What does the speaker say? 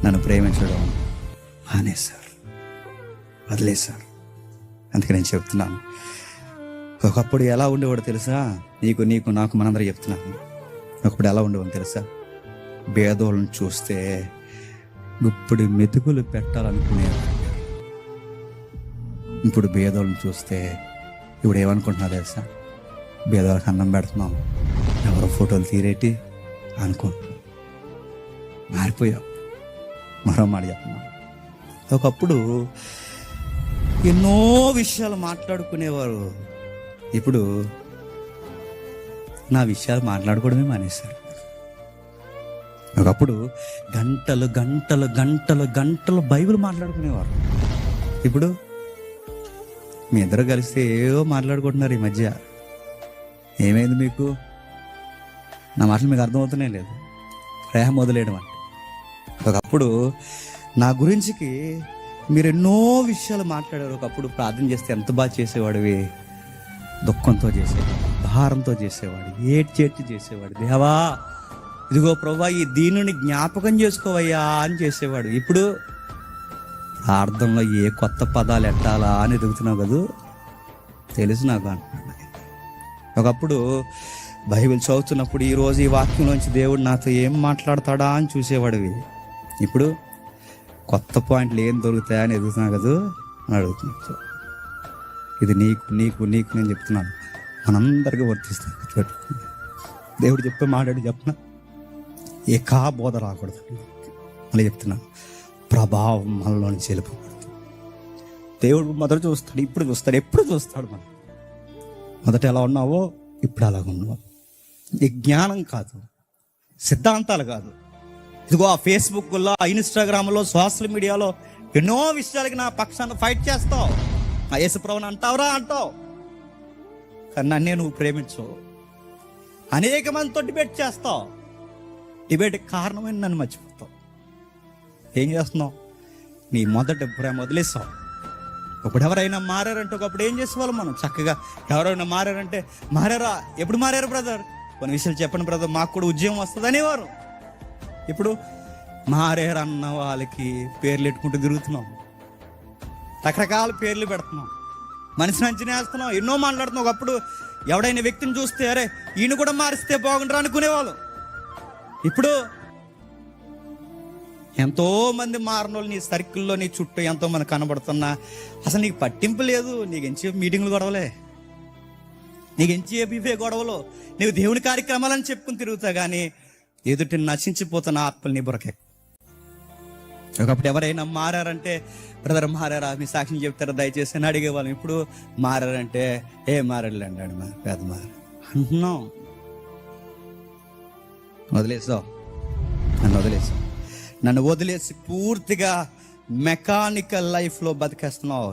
నన్ను ప్రేమించడం మానేశారు, వదిలేశారు. అందుకే నేను చెప్తున్నాను, ఒకప్పుడు ఎలా ఉండేవాడు తెలుసా? నీకు నాకు మనందరూ చెప్తున్నాను. ఒకప్పుడు ఎలా ఉండేవాడు తెలుసా? భేదోళ్ళని చూస్తే ఇప్పుడు మెతుకులు పెట్టాలనుకునేవాడు. ఇప్పుడు భేదోళ్ళని చూస్తే ఇప్పుడు ఏమనుకుంటున్నా తెలుసా? భేదోళ్ళకి అన్నం పెడుతున్నాం, ఎవరో ఫోటోలు తీరేటి అనుకుంటున్నాం. మారిపోయాం. మరో మాట చెప్తున్నాం, ఒకప్పుడు ఎన్నో విషయాలు మాట్లాడుకునేవారు. ఇప్పుడు నా విషయాలు మాట్లాడుకోవడమే మానేశారు. ఒకప్పుడు గంటలు గంటలు గంటలు గంటలు బైబిల్ మాట్లాడుకునేవారు. ఇప్పుడు మీ ఇద్దరు కలిసి ఏవో మాట్లాడుకుంటున్నారు ఈ మధ్య. ఏమైంది మీకు? నా మాటలు మీకు అర్థమవుతూనే లేదు. ప్రేమ వదిలేయడం అంటే. ఒకప్పుడు నా గురించికి మీరు ఎన్నో విషయాలు మాట్లాడారు. ఒకప్పుడు ప్రార్థన చేస్తే ఎంత బాగా చేసేవాడివి. దుఃఖంతో చేసేవాడు, భారంతో చేసేవాడు, ఏడ్చేట్టు చేసేవాడు. దేవా ఇదిగో ప్రభువా ఈ దీనుని జ్ఞాపకం చేసుకోవయ్యా అని చేసేవాడు. ఇప్పుడు ప్రార్థనలో ఏ కొత్త పదాలు ఎట్టాలా అని ఎదుగుతున్నావు కదూ, తెలుసు నాకు అంటున్నాను. ఒకప్పుడు బైబిల్ చదువుతున్నప్పుడు ఈరోజు ఈ వాక్యంలోంచి దేవుడు నాతో ఏం మాట్లాడతాడా అని చూసేవాడివి. ఇప్పుడు కొత్త పాయింట్లు ఏం దొరుకుతాయా అని ఎదుగుతున్నావు కదూ అని అడుగుతున్నాడు. ఇది నీకు నేను చెప్తున్నాను, మనందరికీ వర్తిస్తాను. దేవుడు చెప్పే మాట్లాడి చెప్పిన ఏకా బోధ రాకూడదు. మళ్ళీ చెప్తున్నాను, ప్రభావం మనలో నుంచి వెళ్ళిపోకూడదు. దేవుడు మొదట చూస్తాడు, ఇప్పుడు చూస్తాడు, ఎప్పుడు చూస్తాడు. మనం మొదట ఎలా ఉన్నావో ఇప్పుడు అలాగ ఉన్నావు. ఈ జ్ఞానం కాదు, సిద్ధాంతాలు కాదు. ఇదిగో ఆ ఫేస్బుక్లో, ఆ ఇన్స్టాగ్రామ్లో, సోషల్ మీడియాలో ఎన్నో విషయాలకి నా పక్షాన్ని ఫైట్ చేస్తావు. ఆ యేసుప్రభుని అంటావు, కానీ నన్నే నువ్వు ప్రేమించవు. అనేక మందితో డిబేట్ చేస్తావు. డిబేట్కి కారణమైన నన్ను మర్చిపోతావు. ఏం చేస్తున్నావు? నీ మొదటి ప్రేమ వదిలేస్తావు. ఇప్పుడు ఎవరైనా మారారంటే ఒకప్పుడు ఏం చేసేవాళ్ళం మనం చక్కగా. ఎవరైనా మారారంటే మారారా, ఎప్పుడు మారారు బ్రదర్, కొన్ని విషయాలు చెప్పండి బ్రదర్, మాకు కూడా ఉద్యోగం వస్తుంది అనేవారు. ఇప్పుడు మారారన్న వాళ్ళకి పేర్లు పెట్టుకుంటూ తిరుగుతున్నాం. రకరకాల పేర్లు పెడుతున్నాం, మనిషిని అంచనా వేస్తున్నాం, ఎన్నో మాట్లాడుతున్నాం. ఒకప్పుడు ఎవడైనా వ్యక్తిని చూస్తే అరే ఈయన కూడా మారిస్తే బాగుంటారు అనుకునేవాళ్ళు. ఇప్పుడు ఎంతో మంది మారినోళ్ళు నీ సర్కిల్లో, నీ చుట్టూ ఎంతో మంది కనబడుతున్నా అసలు నీకు పట్టింపు లేదు. నీకు ఎంతసేపు మీటింగ్లు గొడవలే, నీకు ఎంతసేపు ఇవే గొడవలు. నీకు దేవుని కార్యక్రమాలని చెప్పుకుని తిరుగుతా కానీ ఎదుటి నశించిపోతున్న ఆత్మలు నీ బురకే. ఒకప్పుడు ఎవరైనా మారారంటే బ్రదర్ మారారా, మీ సాక్ష్యం చెప్తారా దయచేసి అని అడిగేవాళ్ళం. ఇప్పుడు మారారంటే ఏ మారాడులేండి అండి, పెద్ద మారు అంటున్నాం. వదిలేసావు, నన్ను వదిలేసి పూర్తిగా మెకానికల్ లైఫ్లో బతికేస్తున్నావు.